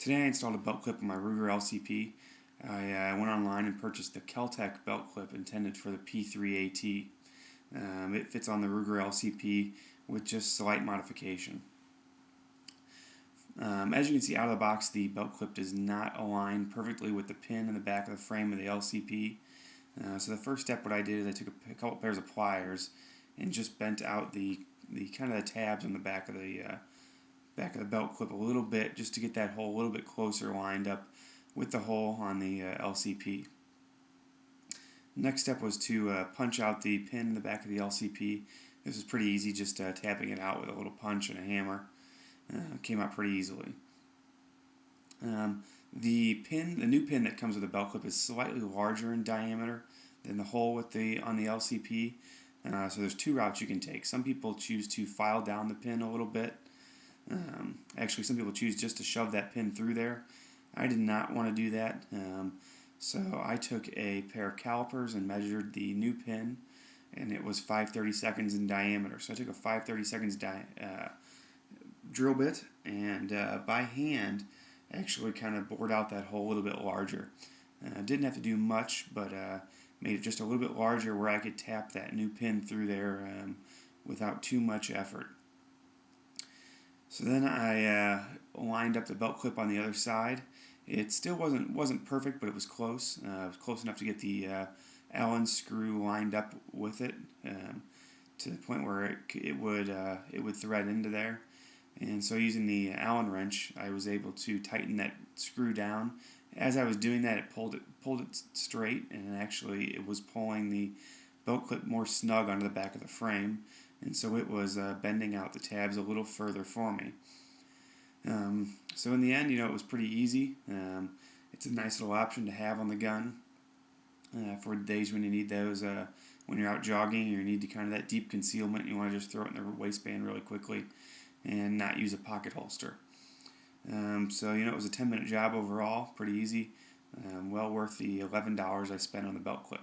Today I installed a belt clip on my Ruger LCP. I went online and purchased the Kel Tec belt clip intended for the P3AT. It fits on the Ruger LCP with just slight modification. As you can see out of the box, the belt clip does not align perfectly with the pin in the back of the frame of the LCP. So the first step, what I did is I took a couple pairs of pliers and just bent out the kind of the tabs on the back of the belt clip a little bit, just to get that hole a little bit closer lined up with the hole on the LCP. Next step was to punch out the pin in the back of the LCP. This was pretty easy, just tapping it out with a little punch and a hammer. Came out pretty easily. The new pin that comes with the belt clip is slightly larger in diameter than the hole on the LCP. So there's two routes you can take. Some people choose to file down the pin a little bit. Actually, some people choose just to shove that pin through there. I did not want to do that, so I took a pair of calipers and measured the new pin, and it was 5/32 in diameter. So I took a 5/32 drill bit and by hand actually kind of bored out that hole a little bit larger. Didn't have to do much, but made it just a little bit larger where I could tap that new pin through there without too much effort. So then I lined up the belt clip on the other side. It still wasn't perfect, but it was close. It was close enough to get the Allen screw lined up with it to the point where it would thread into there. And so using the Allen wrench, I was able to tighten that screw down. As I was doing that, it pulled it straight, and actually it was pulling the belt clip more snug onto the back of the frame. And so it was bending out the tabs a little further for me. So in the end, it was pretty easy. It's a nice little option to have on the gun for days when you need those, when you're out jogging, or you need to kind of that deep concealment, and you want to just throw it in the waistband really quickly and not use a pocket holster. So it was a 10-minute job overall, pretty easy. Well worth the $11 I spent on the belt clip.